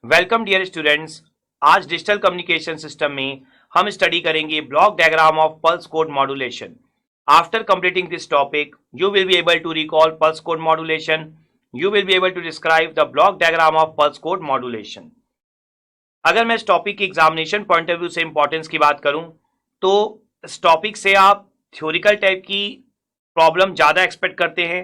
Welcome dear students. आज digital communication system में हम स्टडी करेंगे block diagram of pulse code modulation. After completing this topic you will be able to recall pulse code modulation. You will be able to describe the block diagram of pulse code modulation. अगर मैं इस topic की examination point of view से importance की बात करूं तो इस टॉपिक से आप थ्योरिकल टाइप की प्रॉब्लम ज्यादा एक्सपेक्ट करते हैं।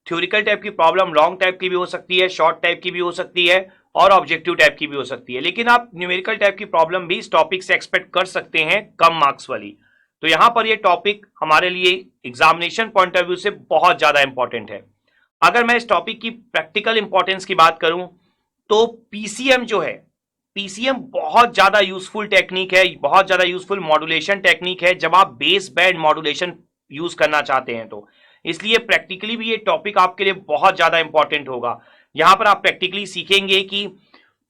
थ्योरिकल टाइप की प्रॉब्लम लॉन्ग टाइप की भी हो सकती है, शॉर्ट टाइप की भी हो सकती है और ऑब्जेक्टिव टाइप की भी हो सकती है, लेकिन आप न्यूमेरिकल टाइप की प्रॉब्लम भी इस टॉपिक से एक्सपेक्ट कर सकते हैं कम मार्क्स वाली। तो यहां पर ये टॉपिक हमारे लिए एग्जामिनेशन पॉइंट ऑफ व्यू से बहुत ज्यादा इंपॉर्टेंट है। अगर मैं इस टॉपिक की प्रैक्टिकल इंपॉर्टेंस की बात करूं तो पीसीएम जो है, पीसीएम बहुत ज्यादा यूजफुल टेक्निक है, बहुत ज्यादा यूजफुल मॉड्यूलेशन टेक्निक है जब आप बेस बैंड मॉड्यूलेशन यूज करना चाहते हैं। तो इसलिए प्रैक्टिकली भी ये टॉपिक आपके लिए बहुत ज्यादा इंपॉर्टेंट होगा। यहां पर आप प्रैक्टिकली सीखेंगे कि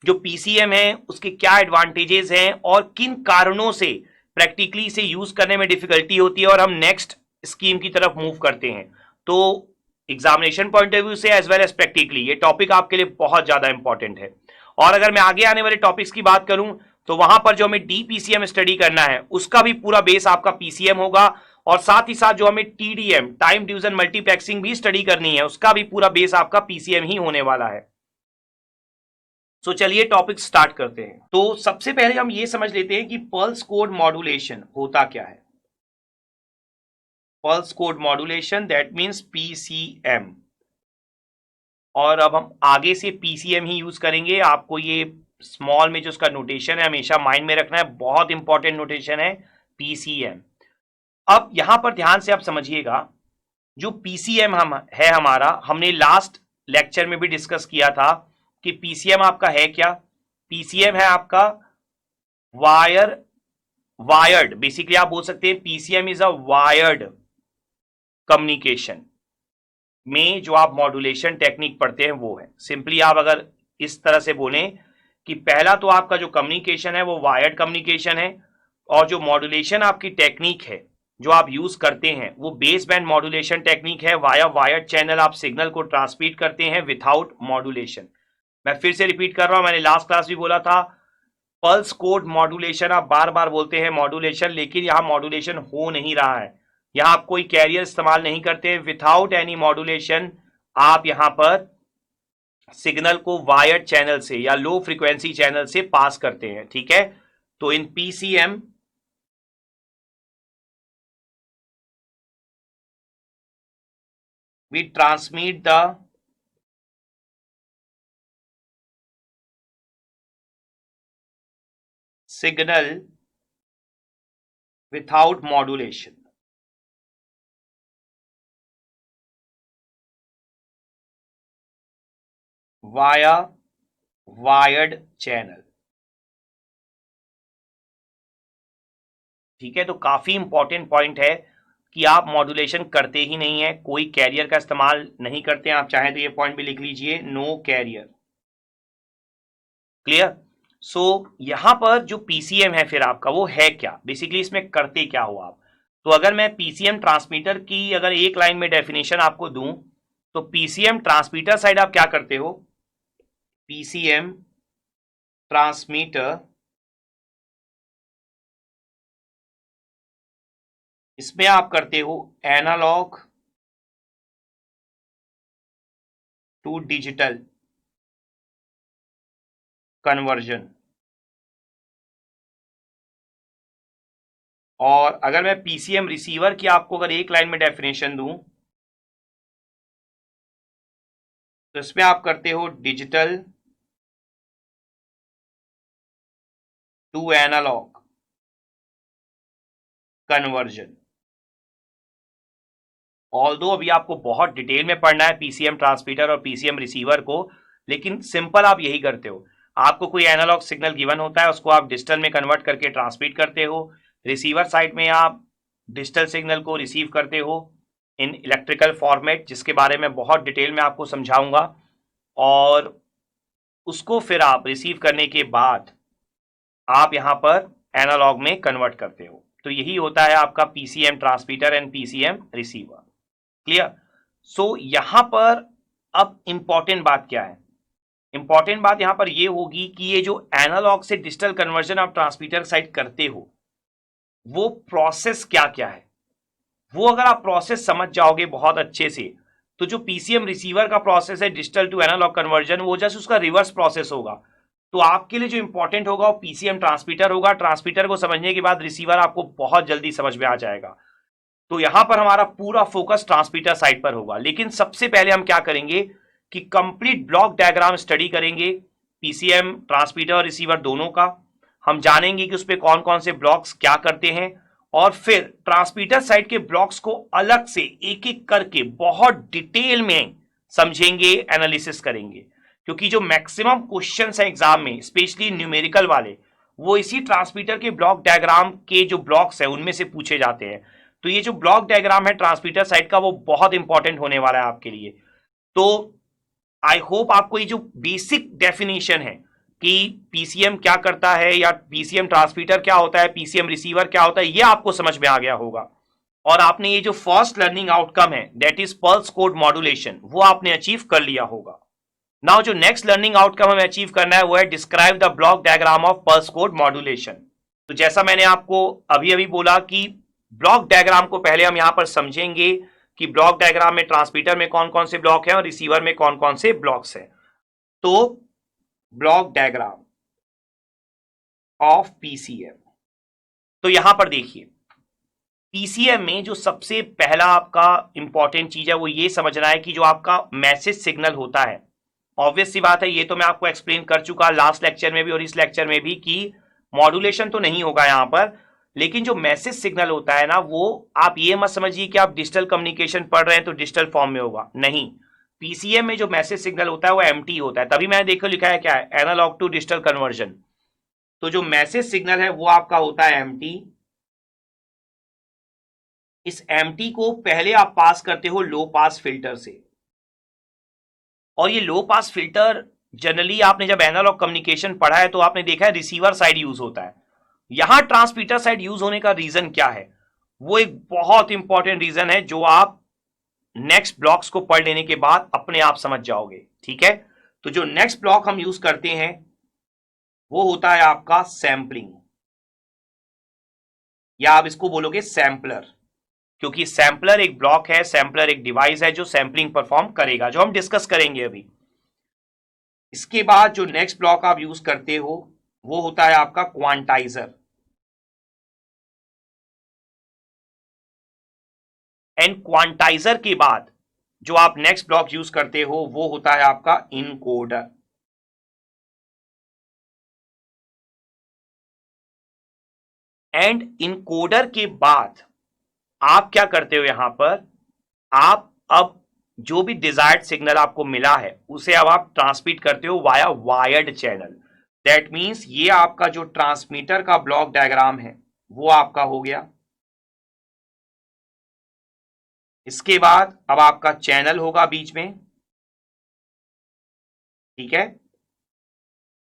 जो पीसीएम है उसके क्या एडवांटेजेस हैं और किन कारणों से प्रैक्टिकली इसे यूज करने में डिफिकल्टी होती है और हम नेक्स्ट स्कीम की तरफ मूव करते हैं। तो एग्जामिनेशन पॉइंट ऑफ व्यू से एज वेल एज प्रैक्टिकली ये टॉपिक आपके लिए बहुत ज्यादा इंपॉर्टेंट है। और अगर मैं आगे आने वाले टॉपिक्स की बात करूं तो वहां पर जो हमें डीपीसीएम स्टडी करना है उसका भी पूरा बेस आपका पीसीएम होगा, और साथ ही साथ जो हमें टीडीएम टाइम डिवीजन मल्टीप्लेक्सिंग भी स्टडी करनी है उसका भी पूरा बेस आपका पीसीएम ही होने वाला है। सो चलिए टॉपिक स्टार्ट करते हैं। तो सबसे पहले हम ये समझ लेते हैं कि पल्स कोड मॉड्यूलेशन होता क्या है। Pulse code modulation that means PCM, और अब हम आगे से पीसीएम ही यूज करेंगे। आपको ये स्मॉल में जो उसका नोटेशन है हमेशा माइंड में रखना है, बहुत इंपॉर्टेंट नोटेशन है पीसीएम। अब यहां पर ध्यान से आप समझिएगा, जो पीसीएम हम है हमारा, हमने लास्ट लेक्चर में भी डिस्कस किया था कि पीसीएम आपका है क्या। पीसीएम है आपका वायर्ड, बेसिकली आप बोल सकते हैं PCM is a wired communication में जो आप मॉड्यूलेशन टेक्निक पढ़ते हैं वो है। सिंपली आप अगर इस तरह से बोलें कि पहला तो आपका जो कम्युनिकेशन है वो वायर्ड कम्युनिकेशन है, और जो मॉड्यूलेशन आपकी टेक्निक है जो आप यूज करते हैं वो बेस बैंड मॉड्यूलेशन टेक्निक है। वाया वायर्ड चैनल आप सिग्नल को ट्रांसमिट करते हैं विथआउट मॉड्यूलेशन। मैं फिर से रिपीट कर रहा हूं, मैंने लास्ट क्लास भी बोला था पल्स कोड मॉड्यूलेशन, आप बार बार बोलते हैं मॉड्यूलेशन, लेकिन यहां मॉड्यूलेशन हो नहीं रहा है। यहां आप कोई कैरियर इस्तेमाल नहीं करते, विथआउट एनी मॉड्यूलेशन आप यहां पर सिग्नल को वायर्ड चैनल से या लो फ्रीक्वेंसी चैनल से पास करते हैं। ठीक है, तो इन PCM we transmit the signal without modulation via wired channel। ठीक है, तो काफी इंपॉर्टेंट पॉइंट है कि आप मॉड्यूलेशन करते ही नहीं है, कोई कैरियर का इस्तेमाल नहीं करते हैं। आप चाहें तो ये पॉइंट भी लिख लीजिए, नो कैरियर। क्लियर। सो यहां पर जो पीसीएम है फिर आपका वो है क्या, बेसिकली इसमें करते क्या हो आप। तो अगर मैं पीसीएम ट्रांसमीटर की अगर एक लाइन में डेफिनेशन आपको दूं तो पीसीएम ट्रांसमीटर साइड आप क्या करते हो, पीसीएम ट्रांसमीटर इसमें आप करते हो एनालॉग टू डिजिटल कन्वर्जन। और अगर मैं पीसीएम रिसीवर की आपको अगर एक लाइन में डेफिनेशन दूं तो इसमें आप करते हो digital to analogue conversion. Although अभी आपको बहुत डिटेल में पढ़ना है पीसीएम ट्रांसमीटर और पीसीएम रिसीवर को, लेकिन सिंपल आप यही करते हो। आपको कोई एनालॉग सिग्नल गिवन होता है, उसको आप डिजिटल में कन्वर्ट करके ट्रांसमिट करते हो। रिसीवर साइड में आप डिजिटल सिग्नल को रिसीव करते हो इन इलेक्ट्रिकल फॉर्मेट, जिसके बारे में बहुत डिटेल में आपको समझाऊंगा। और उसको फिर आप रिसीव करने के बाद आप यहां पर एनालॉग में कन्वर्ट करते हो। तो यही होता है आपका PCM transmitter and PCM receiver. Clear. So यहां पर अब इंपॉर्टेंट बात क्या है, इंपॉर्टेंट बात यहां पर यह होगी कि ये जो एनालॉग से डिजिटल कन्वर्जन आप ट्रांसमीटर साइड करते हो, वो प्रोसेस क्या क्या है, वो अगर आप प्रोसेस समझ जाओगे बहुत अच्छे से, तो जो पीसीएम रिसीवर का प्रोसेस है डिजिटल टू एनालॉग कन्वर्जन, वो जस्ट उसका रिवर्स प्रोसेस होगा। तो आपके लिए जो इंपॉर्टेंट होगा वो पीसीएम ट्रांसमीटर होगा। ट्रांसमीटर को समझने के बाद रिसीवर आपको बहुत जल्दी समझ में आ जाएगा। तो यहां पर हमारा पूरा फोकस ट्रांसमीटर साइड पर होगा। लेकिन सबसे पहले हम क्या करेंगे कि कंप्लीट ब्लॉक डायग्राम स्टडी करेंगे, पीसीएम ट्रांसमीटर और रिसीवर दोनों का। हम जानेंगे कि उस पर कौन कौन से ब्लॉक्स क्या करते हैं, और फिर ट्रांसमीटर साइड के ब्लॉक्स को अलग से एक एक करके बहुत डिटेल में समझेंगे, एनालिसिस करेंगे। क्योंकि जो मैक्सिमम क्वेश्चंस है एग्जाम में, स्पेशली न्यूमेरिकल वाले, वो इसी ट्रांसमीटर के ब्लॉक डायग्राम के जो ब्लॉक्स है उनमें से पूछे जाते हैं। तो ये जो ब्लॉक डायग्राम है ट्रांसमीटर साइड का, वो बहुत इंपॉर्टेंट होने वाला है आपके लिए। तो आई होप आपको ये जो बेसिक डेफिनेशन है कि पीसीएम क्या करता है, या पीसीएम ट्रांसमीटर क्या होता है, पीसीएम रिसीवर क्या होता है, ये आपको समझ में आ गया होगा। और आपने ये जो फर्स्ट लर्निंग आउटकम है, that is pulse code modulation, वो आपने अचीव कर लिया होगा। नाउ जो नेक्स्ट लर्निंग आउटकम हमें अचीव करना है वो है describe the block diagram of pulse code modulation. तो जैसा मैंने आपको अभी अभी बोला कि ब्लॉक डायग्राम को पहले हम यहां पर समझेंगे कि ब्लॉक डायग्राम में ट्रांसमीटर में कौन कौन से ब्लॉक हैं और रिसीवर में कौन कौन से ब्लॉक्स हैं। तो ब्लॉक डायग्राम ऑफ पीसीएम, तो यहां पर देखिए पीसीएम में जो सबसे पहला आपका इंपॉर्टेंट चीज है वो ये समझना है कि जो आपका मैसेज सिग्नल होता है, ऑब्वियस सी बात है, ये तो मैं आपको एक्सप्लेन कर चुका लास्ट लेक्चर में भी और इस लेक्चर में भी कि मॉड्यूलेशन तो नहीं होगा यहां पर। लेकिन जो मैसेज सिग्नल होता है ना, वो आप ये मत समझिए कि आप डिजिटल कम्युनिकेशन पढ़ रहे हैं तो डिजिटल फॉर्म में होगा, नहीं। पीसीएम में जो मैसेज सिग्नल होता है वो एमटी होता है, तभी मैंने देखो लिखा है क्या है, एनालॉग टू डिजिटल कन्वर्जन। तो जो मैसेज सिग्नल है वो आपका होता है एमटी। इस एमटी को पहले आप पास करते हो लो पास फिल्टर से, और ये लो पास फिल्टर जनरली आपने जब एनालॉग कम्युनिकेशन पढ़ा है तो आपने देखा है रिसीवर साइड यूज होता है। यहां ट्रांसमीटर साइड यूज होने का रीजन क्या है, वो एक बहुत इंपॉर्टेंट रीजन है जो आप नेक्स्ट ब्लॉक्स को पढ़ लेने के बाद अपने आप समझ जाओगे, ठीक है। तो जो नेक्स्ट ब्लॉक हम यूज करते हैं वो होता है आपका सैंपलिंग, या आप इसको बोलोगे सैंपलर, क्योंकि सैंपलर एक ब्लॉक है, सैंपलर एक डिवाइस है जो सैंपलिंग परफॉर्म करेगा, जो हम डिस्कस करेंगे अभी। इसके बाद जो नेक्स्ट ब्लॉक आप यूज करते हो वो होता है आपका क्वांटाइजर, एंड क्वांटाइजर के बाद जो आप नेक्स्ट ब्लॉक यूज करते हो वो होता है आपका इनकोडर। एंड इनकोडर के बाद आप क्या करते हो, यहां पर आप अब जो भी डिजायर्ड सिग्नल आपको मिला है उसे अब आप ट्रांसमिट करते हो via wired channel. That means ये आपका जो ट्रांसमीटर का ब्लॉक डायग्राम है वो आपका हो गया। इसके बाद अब आपका चैनल होगा बीच में, ठीक है।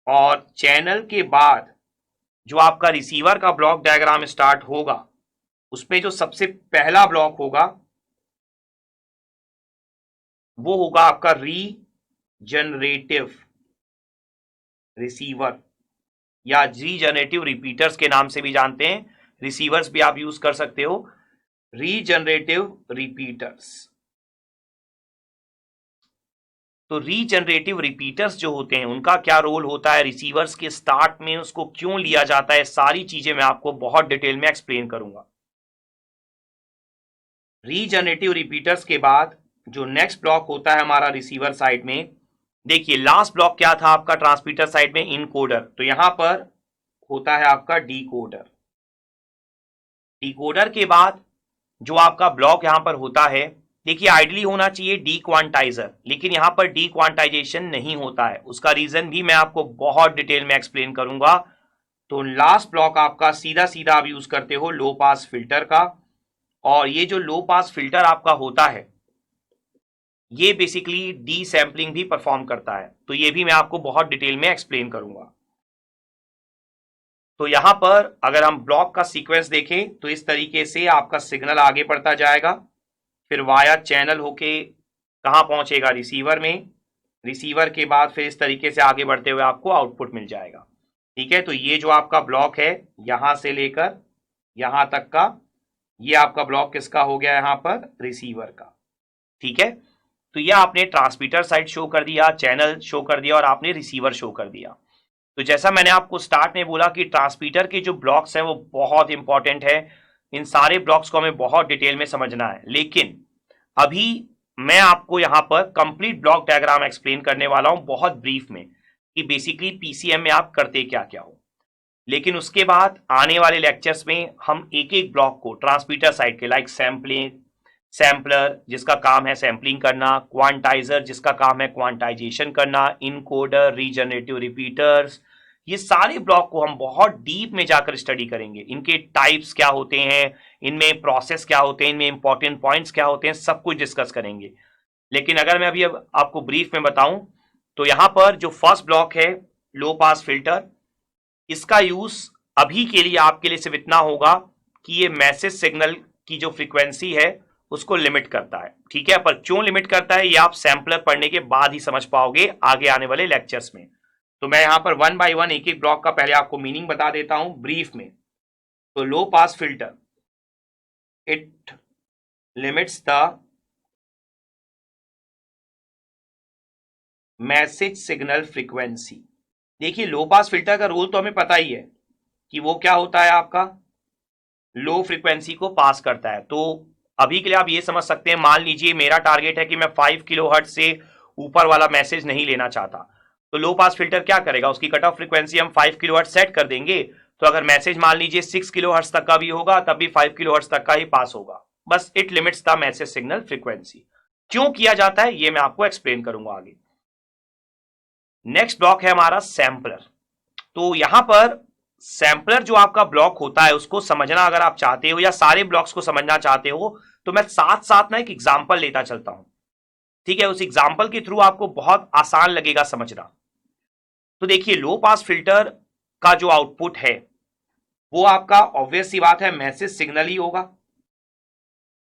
और चैनल के बाद जो आपका रिसीवर का ब्लॉक डायग्राम स्टार्ट होगा, उसमें जो सबसे पहला ब्लॉक होगा वो होगा आपका रीजनरेटिव रिसीवर, या रीजनरेटिव रिपीटर्स के नाम से भी जानते हैं, रिसीवर्स भी आप यूज कर सकते हो, रीजनरेटिव रिपीटर्स। तो रीजनरेटिव रिपीटर्स जो होते हैं उनका क्या रोल होता है, रिसीवर्स के स्टार्ट में उसको क्यों लिया जाता है, सारी चीजें मैं आपको बहुत डिटेल में एक्सप्लेन करूंगा। रीजनरेटिव रिपीटर्स के बाद जो नेक्स्ट ब्लॉक होता है हमारा रिसीवर साइड में, देखिए लास्ट ब्लॉक क्या था आपका ट्रांसमीटर साइड में, इनकोडर। तो यहां पर होता है आपका डीकोडर। डीकोडर के बाद जो आपका ब्लॉक यहां पर होता है, देखिए आइडली होना चाहिए डी क्वांटाइजर, लेकिन यहां पर डी क्वांटाइजेशन नहीं होता है, उसका रीजन भी मैं आपको बहुत डिटेल में एक्सप्लेन करूंगा। तो लास्ट ब्लॉक आपका सीधा सीधा आप यूज करते हो लो पास फिल्टर का, और ये जो लो पास फिल्टर आपका होता है ये बेसिकली डी सैंपलिंग भी परफॉर्म करता है, तो ये भी मैं आपको बहुत डिटेल में एक्सप्लेन करूंगा। तो यहां पर अगर हम ब्लॉक का सीक्वेंस देखें तो इस तरीके से आपका सिग्नल आगे बढ़ता जाएगा, फिर वाया चैनल होके कहां पहुंचेगा, रिसीवर में, रिसीवर के बाद फिर इस तरीके से आगे बढ़ते हुए आपको आउटपुट मिल जाएगा। ठीक है, तो ये जो आपका ब्लॉक है यहां से लेकर यहां तक का, ये आपका ब्लॉक किसका हो गया यहां पर, रिसीवर का। ठीक है, तो ये आपने ट्रांसमीटर साइड शो कर दिया, चैनल शो कर दिया और आपने रिसीवर शो कर दिया। तो जैसा मैंने आपको स्टार्ट में बोला कि ट्रांसमीटर के जो ब्लॉक्स हैं वो बहुत इंपॉर्टेंट है, इन सारे ब्लॉक्स को हमें बहुत डिटेल में समझना है। लेकिन अभी मैं आपको यहां पर कंप्लीट ब्लॉक डायग्राम एक्सप्लेन करने वाला हूं बहुत ब्रीफ में, कि बेसिकली पीसीएम में आप करते क्या क्या हो। लेकिन उसके बाद आने वाले लेक्चर्स में हम एक एक ब्लॉक को ट्रांसमीटर साइड के, लाइक सैम्पलिंग, सैम्पलर जिसका काम है सैम्पलिंग करना, क्वांटाइजर जिसका काम है क्वांटाइजेशन करना, इनकोडर, रीजनरेटिव रिपीटर्स, ये सारे ब्लॉक को हम बहुत डीप में जाकर स्टडी करेंगे। इनके टाइप्स क्या होते हैं, इनमें प्रोसेस क्या होते हैं, इनमें इंपॉर्टेंट पॉइंट्स क्या होते हैं, सब कुछ डिस्कस करेंगे। लेकिन अगर मैं अभी अब आपको ब्रीफ में बताऊं तो यहां पर जो फर्स्ट ब्लॉक है लो पास फिल्टर, इसका यूज अभी के लिए आपके लिए सिर्फ इतना होगा कि ये मैसेज सिग्नल की जो फ्रीक्वेंसी है उसको लिमिट करता है। ठीक है, पर क्यों लिमिट करता है ये आप सैम्पलर पढ़ने के बाद ही समझ पाओगे आगे आने वाले लेक्चर्स में। तो मैं यहां पर वन बाय वन एक एक ब्लॉक का पहले आपको मीनिंग बता देता हूं ब्रीफ में। तो low pass filter, it limits the message signal frequency. देखिए लो पास फिल्टर का रूल तो हमें पता ही है कि वो क्या होता है, आपका लो फ्रीक्वेंसी को पास करता है। तो अभी के लिए आप ये समझ सकते हैं, मान लीजिए मेरा टारगेट है कि मैं 5 किलोहर्ट्ज से ऊपर वाला मैसेज नहीं लेना चाहता, तो लो पास फिल्टर क्या करेगा, उसकी कट ऑफ फ्रीक्वेंसी हम 5 किलोहर्ट्ज सेट कर देंगे। तो अगर मैसेज मान लीजिए 6 किलोहर्ट्ज तक का भी होगा तब भी 5 किलोहर्ट्ज तक का ही पास होगा। बस it limits the message signal frequency. क्यों किया जाता है ये मैं आपको एक्सप्लेन करूंगा आगे। नेक्स्ट ब्लॉक है हमारा सैम्पलर। तो यहां पर सैम्पलर जो आपका ब्लॉक होता है उसको समझना अगर आप चाहते हो या सारे ब्लॉक्स को समझना चाहते हो तो मैं साथ साथ ना एक एग्जांपल लेता चलता हूं। ठीक है, उस एग्जांपल के थ्रू आपको बहुत आसान लगेगा समझना। तो देखिए लो पास फिल्टर का जो आउटपुट है वो आपका ऑब्वियस सी बात है मैसेज सिग्नल ही होगा।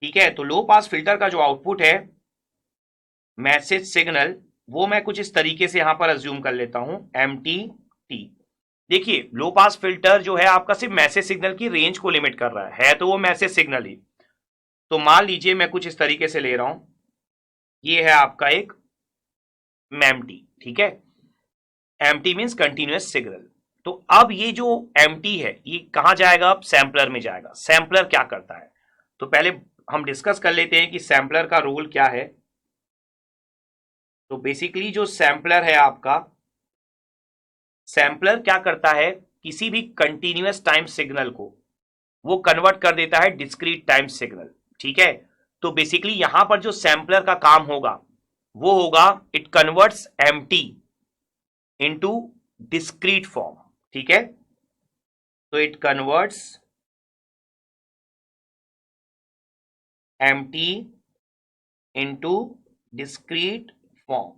ठीक है, तो लो पास फिल्टर का जो आउटपुट है मैसेज सिग्नल, वो मैं कुछ इस तरीके से यहां पर अज्यूम कर लेता हूं, MTT। देखिए लो पास फिल्टर जो है आपका सिर्फ मैसेज सिग्नल की रेंज को लिमिट कर रहा है तो वो मैसेज सिग्नल ही। तो मान लीजिए मैं कुछ इस तरीके से ले रहा हूं, ये है आपका एक MT। ठीक है, MT मींस कंटिन्यूअस सिग्नल। तो अब ये जो MT है ये कहां जाएगा, अब सैम्पलर में जाएगा। सैम्पलर क्या करता है तो पहले हम डिस्कस कर लेते हैं कि सैम्पलर का रोल क्या है। तो बेसिकली जो सैम्पलर है आपका, सैम्पलर क्या करता है, किसी भी कंटिन्यूअस टाइम सिग्नल को वो कन्वर्ट कर देता है डिस्क्रीट टाइम सिग्नल। ठीक है, तो बेसिकली यहां पर जो सैम्पलर का काम होगा वो होगा it converts MT into discrete form. ठीक है, तो it converts MT into discrete form.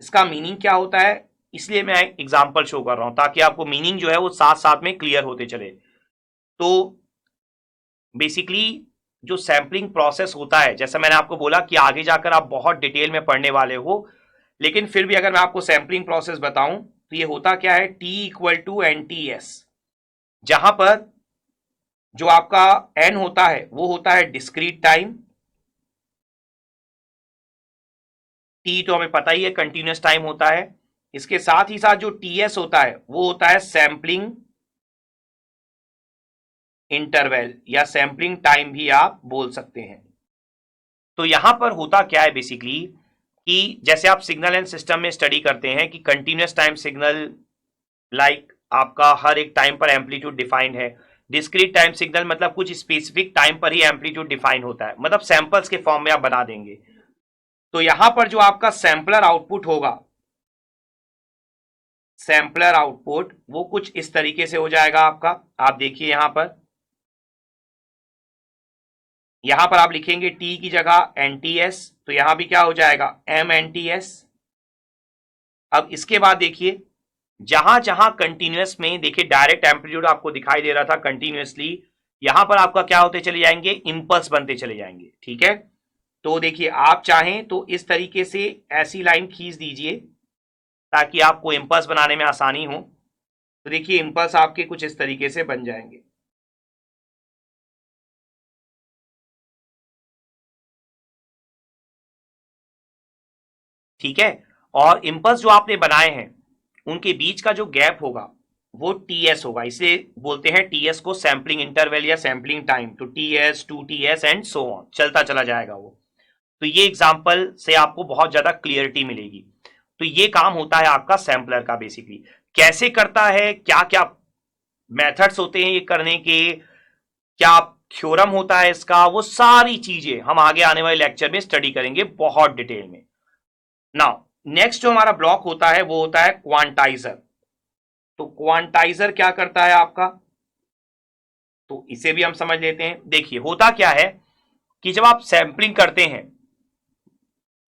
इसका मीनिंग क्या होता है, इसलिए मैं एग्जांपल शो कर रहा हूं ताकि आपको मीनिंग जो है वो साथ साथ में क्लियर होते चले। तो बेसिकली जो सैम्पलिंग प्रोसेस होता है, जैसा मैंने आपको बोला कि आगे जाकर आप बहुत डिटेल में पढ़ने वाले हो, लेकिन फिर भी अगर मैं आपको सैम्पलिंग प्रोसेस बताऊं तो ये होता क्या है, T इक्वल टू NTS, जहां पर जो आपका N होता है वो होता है डिस्क्रीट टाइम, T तो हमें पता ही है कंटिन्यूअस टाइम होता है, इसके साथ ही साथ जो TS होता है वो होता है सैम्पलिंग इंटरवल या सैम्पलिंग टाइम भी आप बोल सकते हैं। तो यहां पर होता क्या है बेसिकली कि जैसे आप सिग्नल एंड सिस्टम में स्टडी करते हैं कि कंटिन्यूअस टाइम सिग्नल लाइक आपका हर एक टाइम पर एम्पलीट्यूड डिफाइंड है, डिस्क्रीट टाइम सिग्नल मतलब कुछ स्पेसिफिक टाइम पर ही एम्पलीट्यूड डिफाइन होता है, मतलब सैंपल्स के फॉर्म में आप बना देंगे। तो यहां पर जो आपका सैंपलर आउटपुट होगा, सैंपलर आउटपुट वो कुछ इस तरीके से हो जाएगा आपका। आप देखिए यहां पर आप लिखेंगे T की जगह NTS, तो यहां भी क्या हो जाएगा MNTS। अब इसके बाद देखिए जहां जहां कंटिन्यूअस में देखिए डायरेक्ट एम्पलीट्यूड आपको दिखाई दे रहा था कंटिन्यूअसली, यहां पर आपका क्या होते चले जाएंगे, इंपल्स बनते चले जाएंगे। ठीक है, तो देखिए आप चाहें तो इस तरीके से ऐसी लाइन खींच दीजिए ताकि आपको इंपल्स बनाने में आसानी हो। तो देखिए इंपल्स आपके कुछ इस तरीके से बन जाएंगे। ठीक है, और इंपल्स जो आपने बनाए हैं उनके बीच का जो गैप होगा वो टीएस होगा, इसे बोलते हैं टीएस को सैंपलिंग इंटरवल या सैंपलिंग टाइम। तो TS, 2TS and so on, चलता चला जाएगा वो। तो ये एग्जांपल से आपको बहुत ज्यादा क्लियरिटी मिलेगी। तो ये काम होता है आपका सैंपलर का। बेसिकली कैसे करता है, क्या क्या मेथड्स होते हैं ये करने के, क्या थ्योरम होता है इसका, वो सारी चीजें हम आगे आने वाले लेक्चर में स्टडी करेंगे बहुत डिटेल में। नाउ नेक्स्ट जो हमारा ब्लॉक होता है वो होता है क्वांटाइजर। तो क्वांटाइजर क्या करता है आपका, तो इसे भी हम समझ लेते हैं। देखिए होता क्या है कि जब आप सैंपलिंग करते हैं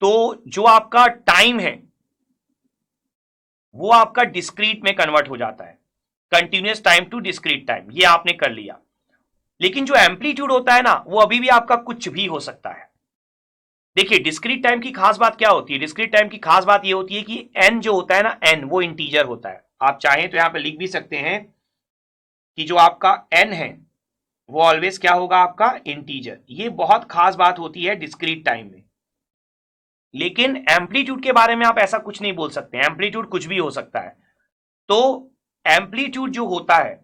तो जो आपका टाइम है वो आपका डिस्क्रीट में कन्वर्ट हो जाता है, continuous time to discrete time, ये आपने कर लिया। लेकिन जो एम्पलीट्यूड होता है ना वो अभी भी आपका कुछ भी हो सकता है। देखिए डिस्क्रीट टाइम की खास बात क्या होती है, डिस्क्रीट टाइम की खास बात ये होती है कि एन जो होता है ना, एन वो इंटीजर होता है। आप चाहें तो यहां पे लिख भी सकते हैं कि जो आपका एन है वो ऑलवेज क्या होगा, आपका इंटीजर। ये बहुत खास बात होती है डिस्क्रीट टाइम में। लेकिन एम्पलीट्यूड के बारे में आप ऐसा कुछ नहीं बोल सकते, एम्पलीट्यूड कुछ भी हो सकता है। तो एम्पलीट्यूड जो होता है,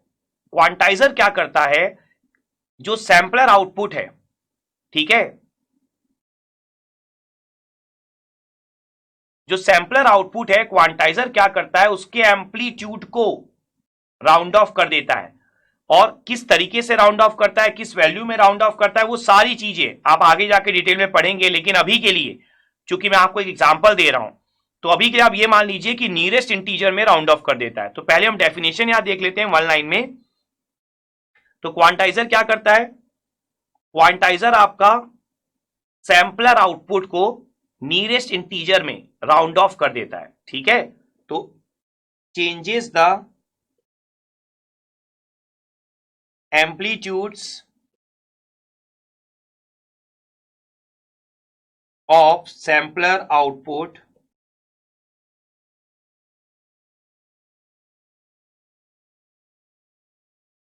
क्वांटाइजर क्या करता है, जो सैंपलर आउटपुट है, ठीक है, जो सैंपलर आउटपुट है, क्वांटाइजर क्या करता है, उसके एम्पलीट्यूड को राउंड ऑफ कर देता है। और किस तरीके से राउंड ऑफ करता है, किस वैल्यू में राउंड ऑफ करता है, वो सारी चीजें आप आगे जाके डिटेल में पढ़ेंगे। लेकिन अभी के लिए चूंकि मैं आपको एक एग्जांपल दे रहा हूं, तो अभी के लिए आप ये मान लीजिए कि नियरेस्ट इंटीजर में राउंड ऑफ कर देता है। तो पहले हम डेफिनेशन यहां देख लेते हैं वन लाइन में। तो क्वांटाइजर क्या करता है, क्वांटाइजर आपका सैंपलर आउटपुट को नियरेस्ट इंटीजर में राउंड ऑफ कर देता है। ठीक है, तो changes the amplitudes of sampler output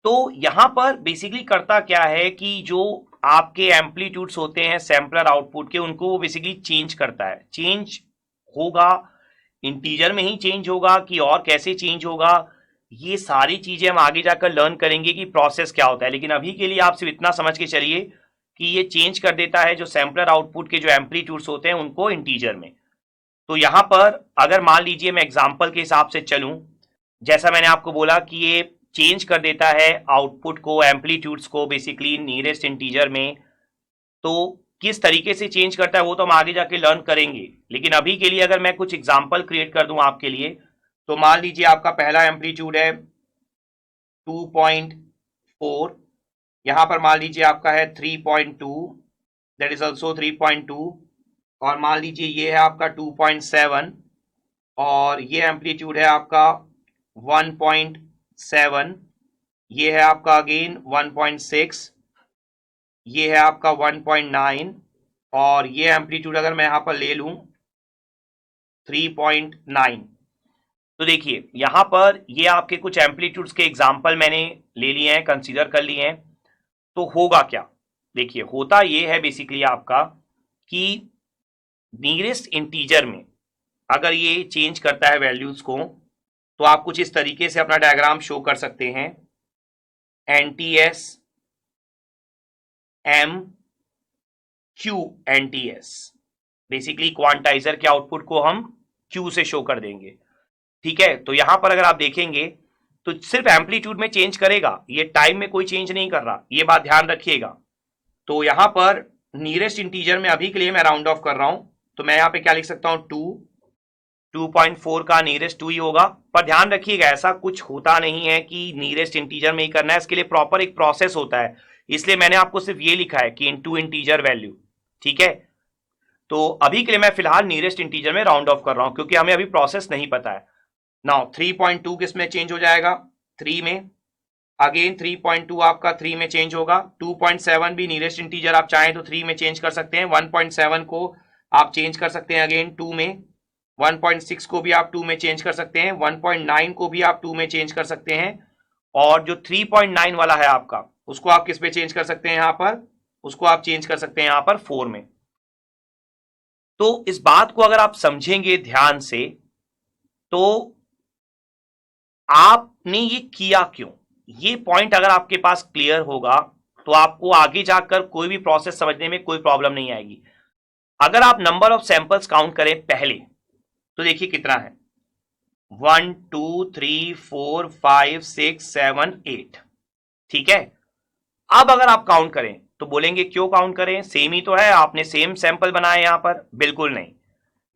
तो यहां पर बेसिकली करता क्या है कि जो आपके एम्पलीट्यूड्स होते हैं सैंपलर आउटपुट के, उनको वो बेसिकली चेंज करता है। चेंज होगा इंटीजर में ही चेंज होगा कि और कैसे चेंज होगा, ये सारी चीजें हम आगे जाकर लर्न करेंगे कि प्रोसेस क्या होता है। लेकिन अभी के लिए आप सिर्फ इतना समझ के चलिए कि ये चेंज कर देता है जो सैंपलर आउटपुट के जो एम्पलीट्यूड्स होते हैं उनको इंटीजर में। तो यहां पर अगर मान लीजिए मैं एग्जाम्पल के हिसाब से चलूं, जैसा मैंने आपको बोला कि ये चेंज कर देता है आउटपुट को, एम्पलीट्यूड्स को बेसिकली नियरेस्ट इंटीजर में। तो किस तरीके से चेंज करता है वो तो हम आगे जाके लर्न करेंगे। लेकिन अभी के लिए अगर मैं कुछ एग्जांपल क्रिएट कर दूं आपके लिए, तो मान लीजिए आपका पहला एम्पलीट्यूड है 2.4, यहां पर मान लीजिए आपका है 3.2, दैट इज ऑल्सो 3.2, और मान लीजिए ये है आपका 2.7, और ये एम्पलीट्यूड है आपका 1.7, ये है आपका अगेन 1.6, ये है आपका 1.9, और ये एम्पलीट्यूड अगर मैं यहां पर ले लूं 3.9। तो देखिए यहां पर ये आपके कुछ एम्पलीट्यूड्स के एग्जांपल मैंने ले लिए हैं, कंसीडर कर लिए हैं। तो होगा क्या, देखिए होता ये है बेसिकली आपका कि नियरेस्ट इंटीजर में अगर ये चेंज करता है वैल्यूज को, तो आप कुछ इस तरीके से अपना डायग्राम शो कर सकते हैं, NTS M Q NTS। Basically quantizer के आउटपुट को हम Q से शो कर देंगे। ठीक है, तो यहां पर अगर आप देखेंगे तो सिर्फ एम्पलीट्यूड में चेंज करेगा, ये टाइम में कोई चेंज नहीं कर रहा, ये बात ध्यान रखिएगा। तो यहां पर नियरेस्ट इंटीजर में अभी के लिए मैं राउंड ऑफ कर रहा हूं, तो मैं यहां पे क्या लिख सकता हूं, 2.4 का नियरेस्ट 2 ही होगा। पर ध्यान रखिएगा ऐसा कुछ होता नहीं है कि नियरेस्ट इंटीजर में ही करना है, इसके लिए प्रॉपर एक प्रोसेस होता है। इसलिए मैंने आपको सिर्फ ये लिखा है कि इनटू इंटीजर वैल्यू। ठीक है, तो अभी के लिए मैं फिलहाल नियरेस्ट इंटीजर में राउंड ऑफ कर रहा हूं क्योंकि हमें अभी प्रोसेस नहीं पता है। नाउ 3.2 किस में चेंज हो जाएगा, 3 में, अगेन 3.2 आपका 3 में चेंज होगा, 2.7 भी नियरेस्ट इंटीजर आप चाहें तो 3 में चेंज कर सकते हैं, 1.7 को आप चेंज कर सकते हैं अगेन 2 में, 1.6 को भी आप 2 में चेंज कर सकते हैं, 1.9 को भी आप 2 में चेंज कर सकते हैं, और जो 3.9 वाला है आपका उसको आप किस पे चेंज कर सकते हैं, यहां पर उसको आप चेंज कर सकते हैं यहां पर 4 में। तो इस बात को अगर आप समझेंगे ध्यान से तो आपने ये किया क्यों, ये पॉइंट अगर आपके पास क्लियर होगा तो आपको आगे जाकर कोई भी प्रोसेस समझने में कोई प्रॉब्लम नहीं आएगी। अगर आप नंबर ऑफ सैंपल्स काउंट करें पहले तो देखिए कितना है, 1 2 3 4 5 6 7 8, ठीक है। अब अगर आप काउंट करें तो बोलेंगे क्यों काउंट करें, सेम ही तो है, आपने सेम सैंपल बनाए यहां पर, बिल्कुल नहीं।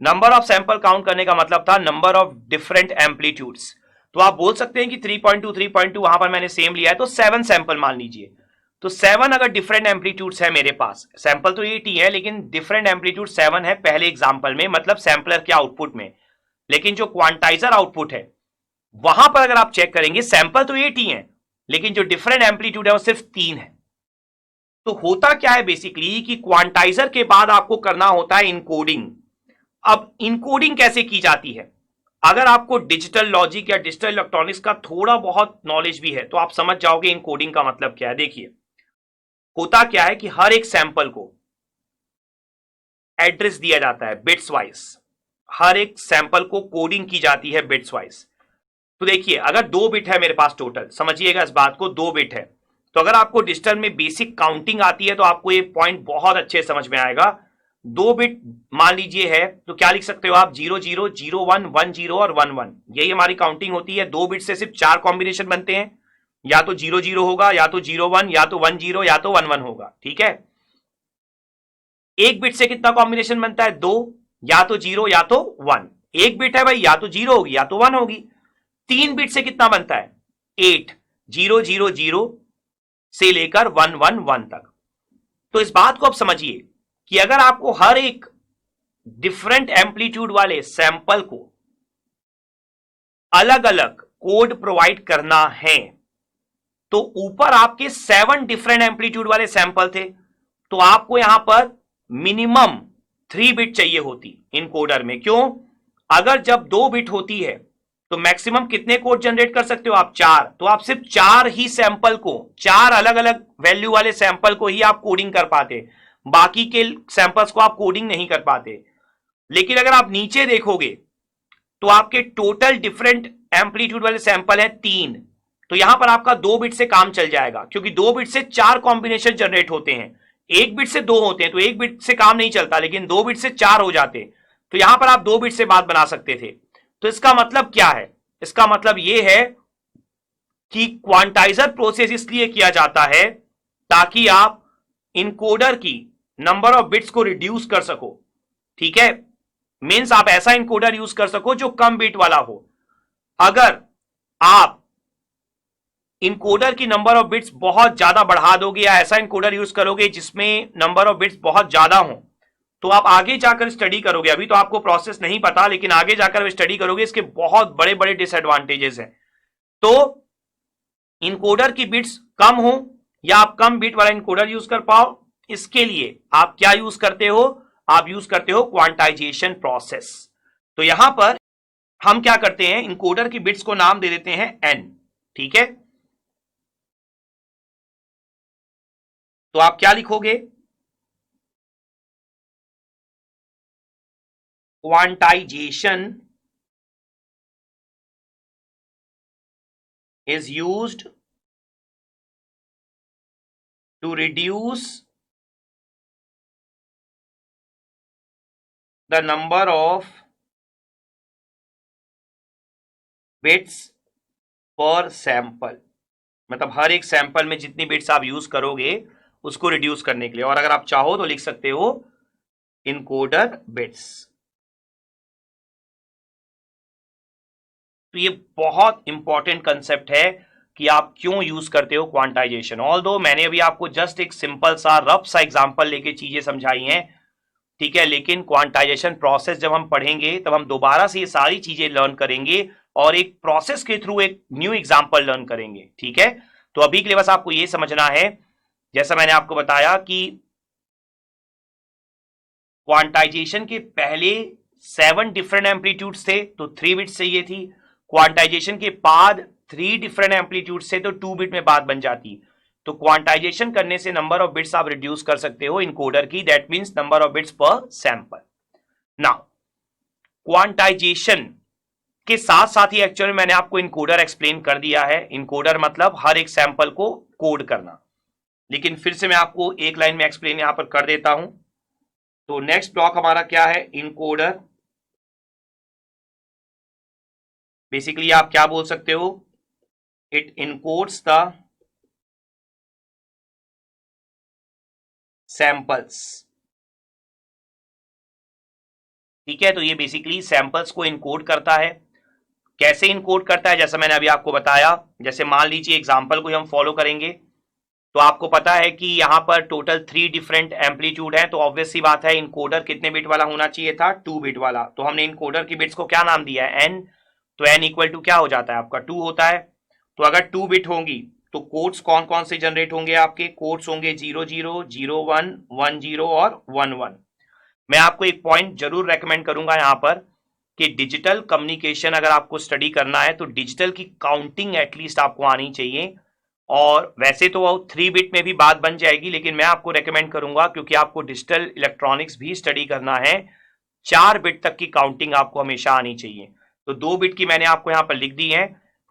नंबर ऑफ सैंपल काउंट करने का मतलब था नंबर ऑफ डिफरेंट एम्पलीट्यूड्स। तो आप बोल सकते हैं कि 3.2 वहां पर मैंने सेम लिया है तो 7 सैंपल मान लीजिए, तो 7 अगर डिफरेंट एम्पलीट्यूड्स है मेरे पास, सैंपल तो 8 ही है लेकिन डिफरेंट एम्पलीट्यूड 7 है पहले एग्जांपल में, मतलब सैंपलर के आउटपुट में, लेकिन जो क्वांटाइजर आउटपुट है वहां पर अगर आप चेक करेंगे सैंपल तो 8 ही है लेकिन जो डिफरेंट एम्पलीट्यूड है वो सिर्फ 3 है। तो होता क्या है बेसिकली कि क्वांटाइजर के बाद आपको करना होता है इनकोडिंग। अब इनकोडिंग कैसे की जाती है, अगर आपको डिजिटल लॉजिक या डिजिटल इलेक्ट्रॉनिक्स का थोड़ा बहुत नॉलेज भी है तो आप समझ जाओगे इनकोडिंग का मतलब क्या है। देखिए होता क्या है कि हर एक सैंपल को एड्रेस दिया जाता है बिट्स वाइज, हर एक सैंपल को कोडिंग की जाती है बिट्स वाइज। तो देखिए अगर 2 बिट है मेरे पास टोटल, समझिएगा इस बात को, 2 बिट है, तो अगर आपको डिजिटल में बेसिक काउंटिंग आती है तो आपको ये पॉइंट बहुत अच्छे समझ में आएगा। 2 बिट मान लीजिए है तो क्या लिख सकते हो आप, 0 0 0 1 1 0 और 1 1, यही हमारी काउंटिंग होती है। 2 बिट से सिर्फ 4 कॉम्बिनेशन बनते हैं, या तो 0 0 होगा, या तो 0 1, या तो 1 0, या तो 1 1 होगा, ठीक है। 1 बिट से कितना कॉम्बिनेशन बनता है, 2, या तो 0 या तो 1, 1 बिट है भाई, या तो 0 होगी या तो 1 होगी। 3 बिट से कितना बनता है, 8, 0 0 0 से लेकर 1 1 1 तक। तो इस बात को आप समझिए कि अगर आपको हर एक डिफरेंट एम्पलीट्यूड वाले सैंपल को अलग अलग कोड प्रोवाइड करना है तो ऊपर आपके 7 डिफरेंट एम्पलीट्यूड वाले सैंपल थे तो आपको यहां पर मिनिमम 3 बिट चाहिए होती इनकोडर में। क्यों, अगर जब 2 बिट होती है तो मैक्सिमम कितने कोड जनरेट कर सकते हो आप, 4, तो आप सिर्फ 4 ही सैंपल को, 4 अलग अलग वैल्यू वाले सैंपल को ही आप कोडिंग कर पाते, बाकी के सैंपल्स को आप कोडिंग नहीं कर पाते। लेकिन अगर आप नीचे देखोगे तो आपके टोटल डिफरेंट एम्पलीट्यूड वाले सैंपल है 3, तो यहां पर आपका 2 बिट से काम चल जाएगा, क्योंकि 2 बिट से 4 कॉम्बिनेशन जनरेट होते हैं, 1 बिट से 2 होते हैं, तो 1 बिट से काम नहीं चलता, लेकिन 2 बिट से 4 हो जाते, तो यहां पर आप 2 बिट से बात बना सकते थे। तो इसका मतलब क्या है, इसका मतलब यह है कि क्वांटाइजर प्रोसेस इसलिए किया जाता है ताकि आप इनकोडर की नंबर ऑफ बिट्स को रिड्यूस कर सको, ठीक है। मींस आप ऐसा इनकोडर यूज कर सको जो कम बिट वाला हो। अगर आप इनकोडर की नंबर ऑफ बिट्स बहुत ज्यादा बढ़ा दोगे या ऐसा इनकोडर यूज करोगे जिसमें नंबर ऑफ बिट्स बहुत ज्यादा हो तो आप आगे जाकर स्टडी करोगे, अभी तो आपको प्रोसेस नहीं पता लेकिन आगे जाकर स्टडी करोगे, इसके बहुत बड़े बड़े डिसएडवांटेजेस हैं। तो इनकोडर की बिट्स कम हो या आप कम बिट वाला इनकोडर यूज कर पाओ, इसके लिए आप क्या यूज करते हो, आप यूज करते हो क्वांटाइजेशन प्रोसेस। तो यहां पर हम क्या करते हैं, इनकोडर की बिट्स को नाम दे देते हैं n, ठीक है। तो आप क्या लिखोगे, quantization is used to reduce the number of bits per sample, मतलब हर एक सैंपल में जितनी बिट्स आप यूज करोगे उसको रिड्यूस करने के लिए, और अगर आप चाहो तो लिख सकते हो इनकोडर बिट्स। तो ये बहुत इंपॉर्टेंट कंसेप्ट है कि आप क्यों यूज करते हो क्वांटाइजेशन। ऑल्दो मैंने अभी आपको जस्ट एक सिंपल सा रफ सा एग्जांपल लेके चीजें समझाई हैं, ठीक है, लेकिन क्वांटाइजेशन प्रोसेस जब हम पढ़ेंगे तब हम दोबारा से ये सारी चीजें लर्न करेंगे और एक प्रोसेस के थ्रू एक न्यू एग्जांपल लर्न करेंगे, ठीक है। तो अभी के लिए बस आपको ये समझना है, जैसा मैंने आपको बताया कि क्वांटाइजेशन के पहले 7 डिफरेंट एम्पलीट्यूड्स थे तो 3 बिट्स चाहिए थी। क्वांटाइजेशन के बाद 3 डिफरेंट एम्पलीट्यूड्स थे तो 2 बिट में बात बन जाती। तो क्वांटाइजेशन करने से नंबर ऑफ बिट्स आप रिड्यूस कर सकते हो इनकोडर की, that means number of bits पर सैंपल। नाउ क्वांटाइजेशन के साथ साथ ही एक्चुअली मैंने आपको इनकोडर एक्सप्लेन कर दिया है। इनकोडर मतलब हर एक सैंपल को कोड करना, लेकिन फिर से मैं आपको एक लाइन में एक्सप्लेन यहां पर कर देता हूं। तो नेक्स्ट ब्लॉक हमारा क्या है, इनकोडर। बेसिकली आप क्या बोल सकते हो, इट इनकोड्स द सैंपल्स। ठीक है, तो ये बेसिकली सैंपल्स को इनकोड करता है। कैसे इनकोड करता है, जैसा मैंने अभी आपको बताया, जैसे मान लीजिए एग्जांपल को हम फॉलो करेंगे तो आपको पता है कि यहां पर टोटल 3 डिफरेंट एम्पलीट्यूड है, तो ऑब्वियस सी बात है इनकोडर कितने बिट वाला होना चाहिए था, 2 बिट वाला। तो हमने इनकोडर की बिट्स को क्या नाम दिया है, एन। तो एन इक्वल टू क्या हो जाता है आपका 2 होता है। तो अगर 2 बिट होंगी तो कोड्स कौन कौन से जनरेट होंगे, आपके कोड्स होंगे 00, 01, 10 और 11। मैं आपको एक पॉइंट जरूर रेकमेंड करूंगा यहां पर कि डिजिटल कम्युनिकेशन अगर आपको स्टडी करना है तो डिजिटल की काउंटिंग एटलीस्ट आपको आनी चाहिए। और वैसे तो 3 बिट में भी बात बन जाएगी, लेकिन मैं आपको रेकमेंड करूंगा क्योंकि आपको डिजिटल इलेक्ट्रॉनिक्स भी स्टडी करना है, 4 बिट तक की काउंटिंग आपको हमेशा आनी चाहिए। तो 2 बिट की मैंने आपको यहां पर लिख दी है,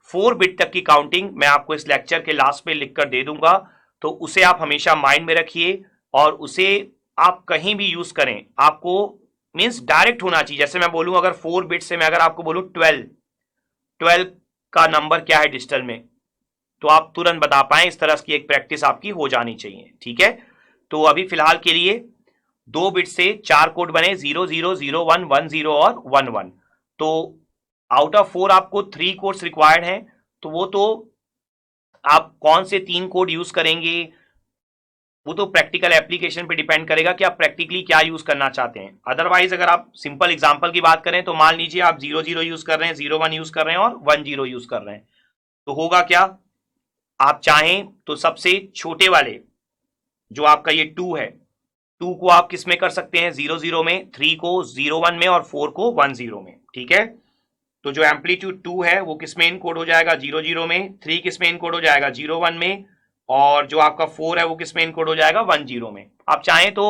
4 बिट तक की काउंटिंग मैं आपको इस लेक्चर के लास्ट में लिखकर दे दूंगा। तो उसे आप हमेशा माइंड में रखिए और उसे आप कहीं भी यूज करें, आपको मींस डायरेक्ट होना चाहिए। जैसे मैं बोलूं अगर 4 बिट से मैं अगर आपको बोलूं 12 का नंबर क्या है डिजिटल में, तो आप तुरंत बता पाए, इस तरह की एक प्रैक्टिस आपकी हो जानी चाहिए। ठीक है, तो अभी फिलहाल के लिए 2 बिट से 4 कोड बने, 0 0 0 1 1 0 और 1 1। तो आउट ऑफ 4 आपको 3 कोड्स रिक्वायर्ड हैं, तो वो तो आप कौन से 3 कोड यूज करेंगे वो तो प्रैक्टिकल एप्लीकेशन पे डिपेंड करेगा कि आप प्रैक्टिकली क्या यूज करना चाहते हैं। अदरवाइज अगर आप सिंपल एग्जांपल की बात करें तो मान लीजिए आप 0 0 यूज कर रहे हैं, 0 1 यूज कर रहे हैं और 1 0 यूज कर रहे हैं, तो होगा क्या, आप चाहें तो सबसे छोटे वाले जो आपका ये 2 है, 2 को आप किस में कर सकते हैं, 0 0 में, 3 को 0 1 में और 4 को 1 0 में। ठीक है, तो जो एम्पलीट्यूड 2 है वो किस में इनकोड हो जाएगा, 0 0 में, 3 किस में इनकोड हो जाएगा, 0 1 में, और जो आपका 4 है वो किस में इनकोड हो जाएगा, 1 0 में। आप चाहें तो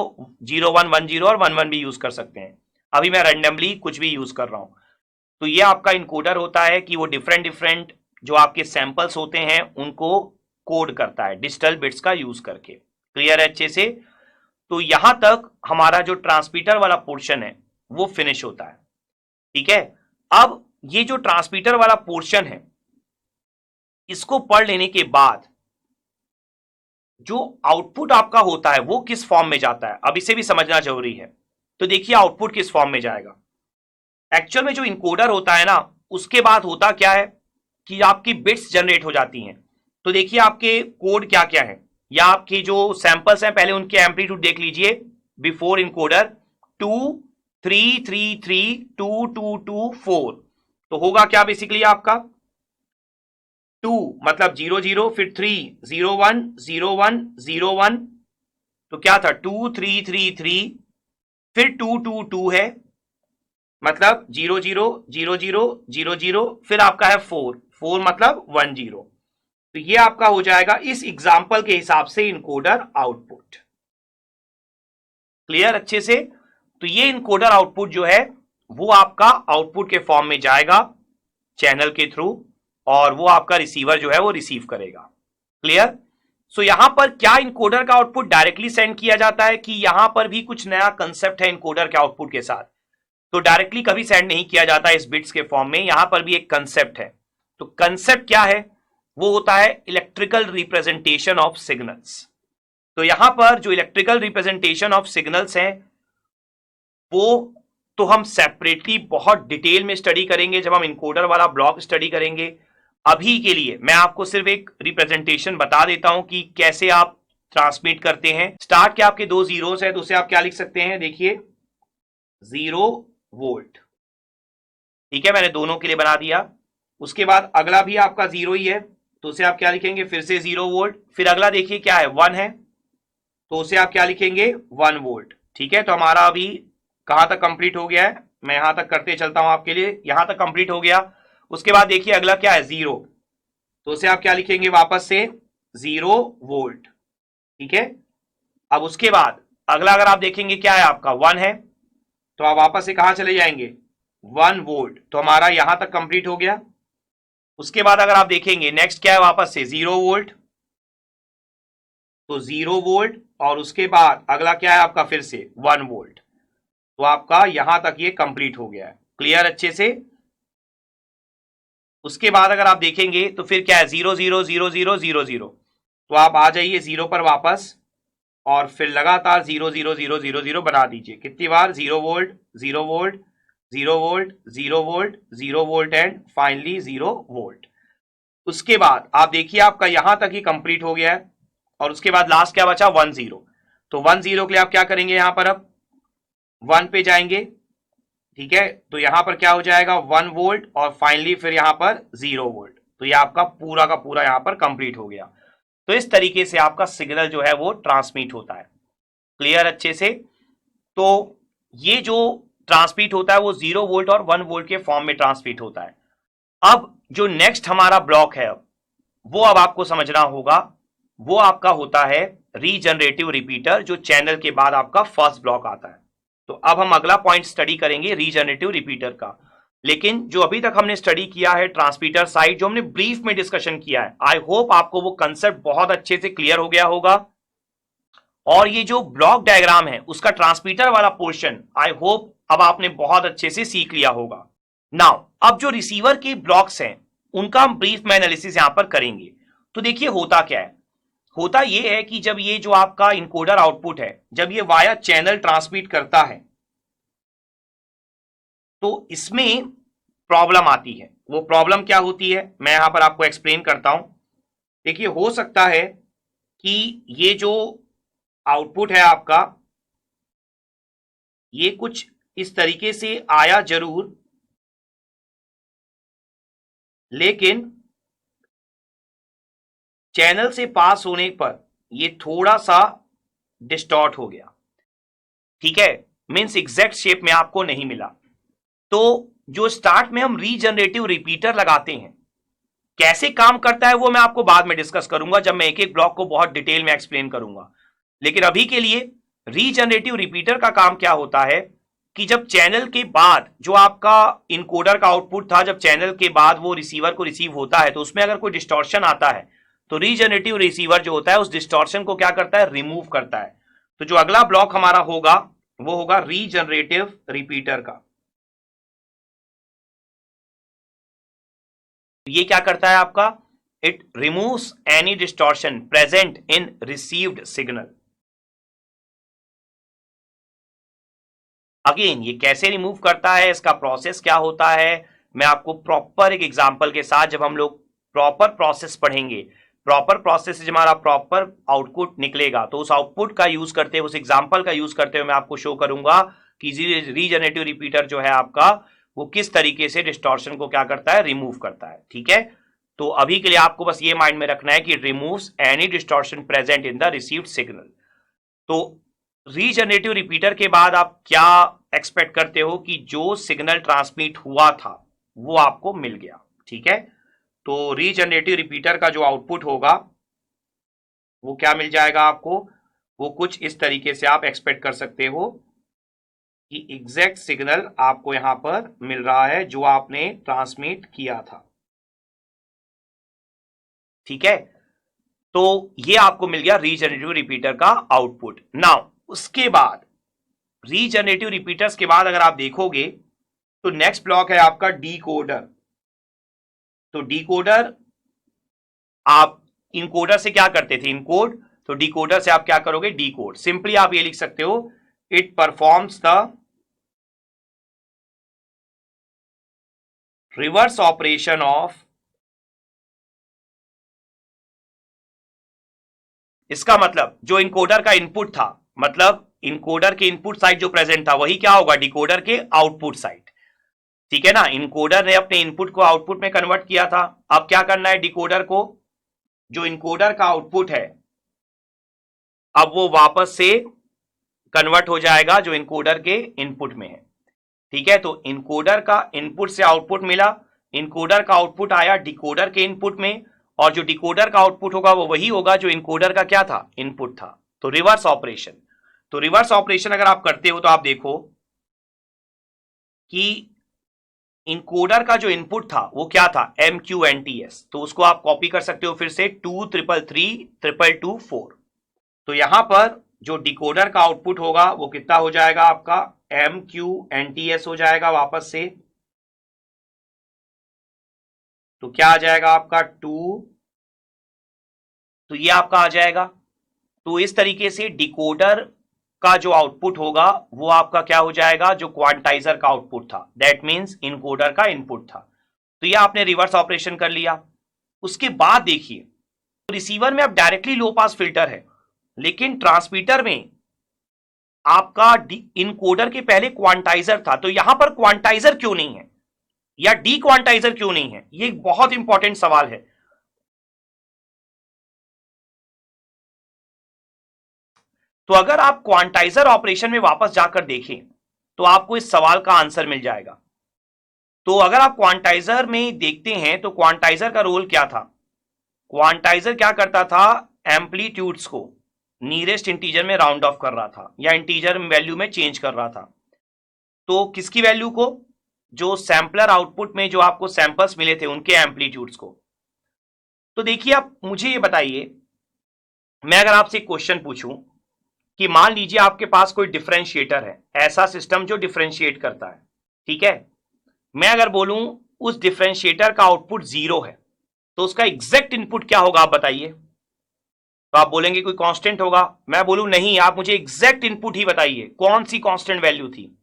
0 1 1 0 और 1 1 भी यूज कर सकते हैं। अभी मैं रैंडमली कुछ भी यूज कर रहा हूं। तो ये आपका इनकोडर होता है कि वो डिफरेंट डिफरेंट जो आपके सैंपल्स होते हैं उनको कोड करता है डिजिटल बिट्स का यूज करके। क्लियर है अच्छे से। तो यहां तक हमारा जो ट्रांसमीटर वाला पोर्शन है वो फिनिश होता है। ठीक है, अब ये जो ट्रांसमीटर वाला पोर्शन है इसको पढ़ लेने के बाद जो आउटपुट आपका होता है वो किस फॉर्म में जाता है, अब इसे भी समझना जरूरी है। तो देखिए आउटपुट किस फॉर्म में जाएगा। एक्चुअल में जो इनकोडर होता है ना, उसके बाद होता क्या है कि आपकी बिट्स जनरेट हो जाती हैं। तो देखिए आपके कोड क्या क्या है, या आपके जो सैंपल्स हैं पहले उनके एम्पलीट्यूड देख लीजिए बिफोर इनकोडर, 2 3 3 3 2 2 2 4। तो होगा क्या बेसिकली आपका 2 मतलब 0 0 फिर 3 0 1 0 1 0 1, तो क्या था 2 3 3 3 फिर 2 2 2 है, मतलब 0 0 0 0 0 0 फिर आपका है 4 4 मतलब 1 0। तो ये आपका हो जाएगा इस एग्जाम्पल के हिसाब से इनकोडर आउटपुट। क्लियर अच्छे से। तो ये इनकोडर आउटपुट जो है वो आपका आउटपुट के फॉर्म में जाएगा चैनल के थ्रू, और वो आपका रिसीवर जो है वो रिसीव करेगा। क्लियर। सो यहां पर क्या इनकोडर का आउटपुट डायरेक्टली सेंड किया जाता है कि यहां पर भी कुछ नया कंसेप्ट है इनकोडर के आउटपुट के साथ, तो डायरेक्टली कभी सेंड नहीं किया जाता इस बिट्स के फॉर्म में। यहां पर भी एक कंसेप्ट है। तो कंसेप्ट क्या है, वो होता है इलेक्ट्रिकल रिप्रेजेंटेशन ऑफ सिग्नल्स। तो यहां पर जो इलेक्ट्रिकल रिप्रेजेंटेशन ऑफ सिग्नल्स हैं वो तो हम सेपरेटली बहुत डिटेल में स्टडी करेंगे जब हम इनकोडर वाला ब्लॉक स्टडी करेंगे। अभी के लिए मैं आपको सिर्फ एक रिप्रेजेंटेशन बता देता हूं कि कैसे आप ट्रांसमिट करते हैं। स्टार्ट के आपके 2 जीरोस है तो उसे आप क्या लिख सकते हैं, देखिए 0 वोल्ट। ठीक है, मैंने दोनों के लिए बना दिया। उसके बाद अगला भी आपका 0 ही है, तो उसे आप क्या लिखेंगे, फिर से 0 वोल्ट। फिर अगला देखिए क्या है, 1 है, तो उसे आप क्या लिखेंगे, 1 वोल्ट। ठीक है, तो हमारा अभी कहां तक कंप्लीट हो गया है, मैं यहां तक करते चलता हूं आपके लिए, यहां तक कंप्लीट हो गया। उसके बाद देखिए अगला क्या है, 0, तो उसे आप क्या लिखेंगे वापस से, 0 वोल्ट। ठीक है, अब उसके बाद अगला अगर आप देखेंगे क्या है आपका, 1 है, तो आप वापस से कहां चले जाएंगे, 1 वोल्ट, तो हमारा यहां तक कंप्लीट हो गया। उसके बाद अगर आप देखेंगे नेक्स्ट क्या है, वापस से 0 वोल्ट, तो 0 वोल्ट, और उसके बाद अगला क्या है आपका, फिर से 1 वोल्ट, तो आपका यहां तक ये कंप्लीट हो गया है। क्लियर अच्छे से। उसके बाद अगर आप देखेंगे तो फिर क्या है, 0 0 0 0 0 0, तो आप आ जाइए 0 पर वापस, और फिर लगातार 0 0 0 0 0 बना दीजिए। कितनी बार, 0 volt 0 volt 0 volt 0 volt 0 volt and finally 0 volt. उसके बाद आप देखिए आपका यहां तक ही कंप्लीट हो गया है, और उसके बाद लास्ट क्या बचा, 1 0, तो 1 0 के लिए आप क्या करेंगे, यहां पर अब 1 पे जाएंगे। ठीक है, तो यहां पर क्या हो जाएगा, 1 वोल्ट, और फाइनली फिर यहां पर 0 वोल्ट, तो ये आपका पूरा का पूरा यहां पर कंप्लीट हो गया। तो इस तरीके से आपका सिग्नल जो है वो ट्रांसमिट होता है। क्लियर अच्छे से। तो ये जो ट्रांसमिट होता है वो 0 वोल्ट और 1 वोल्ट के फॉर्म में ट्रांसमिट होता है। अब जो नेक्स्ट हमारा ब्लॉक है वो अब आपको समझना होगा, वो आपका होता है रीजनरेटिव रिपीटर, जो चैनल के बाद आपका फर्स्ट ब्लॉक आता है। तो अब हम अगला पॉइंट स्टडी करेंगे रीजनरेटिव रिपीटर का। लेकिन जो अभी तक हमने स्टडी किया है ट्रांसमीटर साइड, जो हमने ब्रीफ में डिस्कशन किया है, आई होप आपको वो कंसेप्ट बहुत अच्छे से क्लियर हो गया होगा। और ये जो ब्लॉक डायग्राम है उसका ट्रांसमीटर वाला पोर्शन आई होप अब आपने बहुत अच्छे से सीख लिया होगा। नाउ अब जो रिसीवर के ब्लॉक्स हैं उनका हम ब्रीफ में एनालिसिस यहां पर करेंगे। तो देखिए होता क्या है, होता यह है कि जब ये जो आपका इनकोडर आउटपुट है, जब ये वाया चैनल ट्रांसमिट करता है तो इसमें प्रॉब्लम आती है। वो प्रॉब्लम क्या होती है मैं यहां पर आपको एक्सप्लेन करता हूं। देखिए हो सकता है कि ये जो आउटपुट है आपका, ये कुछ इस तरीके से आया जरूर, लेकिन चैनल से पास होने पर ये थोड़ा सा डिस्टॉर्ट हो गया। ठीक है, मींस एग्जैक्ट शेप में आपको नहीं मिला। तो जो स्टार्ट में हम रीजनरेटिव रिपीटर लगाते हैं, कैसे काम करता है वो मैं आपको बाद में डिस्कस करूंगा, जब मैं एक एक ब्लॉक को बहुत डिटेल में एक्सप्लेन करूंगा। लेकिन अभी के लिए रीजनरेटिव रिपीटर का काम क्या होता है कि जब चैनल के बाद जो आपका इनकोडर का आउटपुट था, जब चैनल के बाद वो रिसीवर को रिसीव होता है, तो उसमें अगर कोई डिस्टॉर्शन आता है तो रीजनरेटिव रिसीवर जो होता है उस डिस्टॉर्शन को क्या करता है, रिमूव करता है। तो जो अगला ब्लॉक हमारा होगा वो होगा रीजनरेटिव रिपीटर का। ये क्या करता है आपका, it removes any distortion present in received signal. Again ये कैसे रिमूव करता है, इसका प्रोसेस क्या होता है, मैं आपको प्रॉपर एक एग्जांपल के साथ, जब हम लोग प्रॉपर प्रोसेस पढ़ेंगे, प्रॉपर प्रोसेस से जब हमारा प्रॉपर आउटपुट निकलेगा, तो उस आउटपुट का यूज करते हुए, उस एग्जांपल का यूज करते हुए मैं आपको शो करूंगा कि रीजनरेटिव रिपीटर जो है आपका वो किस तरीके से डिस्टॉर्शन को क्या करता है, रिमूव करता है। ठीक है, तो अभी के लिए आपको बस ये माइंड में रखना है कि removes any distortion present in the received signal. तो रीजनरेटिव रिपीटर के बाद आप क्या एक्सपेक्ट करते हो कि जो सिग्नल ट्रांसमिट हुआ था वो आपको मिल गया। ठीक है, तो रीजनरेटिव रिपीटर का जो आउटपुट होगा वो क्या मिल जाएगा आपको, वो कुछ इस तरीके से आप एक्सपेक्ट कर सकते हो कि एग्जैक्ट सिग्नल आपको यहां पर मिल रहा है जो आपने ट्रांसमिट किया था। ठीक है, तो ये आपको मिल गया रीजनरेटिव रिपीटर का आउटपुट। नाउ उसके बाद रीजनरेटिव रिपीटर्स के बाद अगर आप देखोगे तो नेक्स्ट ब्लॉक है आपका डीकोडर। तो डीकोडर, आप इनकोडर से क्या करते थे, इनकोड, तो डीकोडर से आप क्या करोगे, डीकोड। सिंपली आप ये लिख सकते हो, it performs the reverse operation of, इसका मतलब जो इनकोडर का इनपुट था, मतलब इनकोडर के इनपुट साइड जो प्रेजेंट था वही क्या होगा, डिकोडर के आउटपुट साइड। ठीक है ना, इनकोडर ने अपने इनपुट को आउटपुट में कन्वर्ट किया था, अब क्या करना है डिकोडर को, जो इनकोडर का आउटपुट है अब वो वापस से कन्वर्ट हो जाएगा जो इनकोडर के इनपुट में है। ठीक है, तो इनकोडर का इनपुट से आउटपुट मिला, इनकोडर का आउटपुट आया डिकोडर के इनपुट में, और जो डिकोडर का आउटपुट होगा वो वही होगा जो इनकोडर का क्या था, इनपुट था। तो रिवर्स ऑपरेशन, तो रिवर्स ऑपरेशन अगर आप करते हो तो आप देखो कि इनकोडर का जो इनपुट था वो क्या था, MQNTS, तो उसको आप कॉपी कर सकते हो फिर से 2333224। तो यहां पर जो डिकोडर का आउटपुट होगा वो कितना हो जाएगा आपका, MQNTS हो जाएगा वापस से। तो क्या आ जाएगा आपका 2, तो ये आपका आ जाएगा। तो इस तरीके से डिकोडर का जो आउटपुट होगा वो आपका क्या हो जाएगा, जो क्वांटाइजर का आउटपुट था, दैट मींस इनकोडर का इनपुट था। तो ये आपने रिवर्स ऑपरेशन कर लिया। उसके बाद देखिए रिसीवर में अब डायरेक्टली लो पास फिल्टर है, लेकिन ट्रांसमीटर में आपका इनकोडर के पहले क्वांटाइजर था। तो यहां पर क्वांटाइजर क्यों नहीं है या डी क्वांटाइजर क्यों नहीं है, ये एक बहुत इंपॉर्टेंट सवाल है। तो अगर आप क्वांटाइजर ऑपरेशन में वापस जाकर देखें तो आपको इस सवाल का आंसर मिल जाएगा। तो अगर आप क्वांटाइजर में देखते हैं तो क्वांटाइजर का रोल क्या था, क्वांटाइजर क्या करता था, एम्पलीट्यूड्स को नीरेस्ट इंटीजर में राउंड ऑफ कर रहा था या इंटीजर वैल्यू में चेंज कर रहा था। तो किसकी वैल्यू को, जो सैंपलर आउटपुट में जो आपको सैंपल्स मिले थे उनके एम्पलीट्यूड्स को। तो देखिए आप मुझे ये बताइए, मैं अगर आपसे एक क्वेश्चन पूछूं कि मान लीजिए आपके पास कोई डिफरेंशिएटर है, ऐसा सिस्टम जो डिफरेंशिएट करता है, ठीक है, मैं अगर बोलूं उस डिफरेंशिएटर का आउटपुट 0 है तो उसका एग्जैक्ट इनपुट क्या होगा आप बताइए। तो आप बोलेंगे कोई कांस्टेंट होगा, मैं बोलूं नहीं, आप मुझे एग्जैक्ट इनपुट ही बताइए, कौन सी कांस्टेंट वैल्यू थी।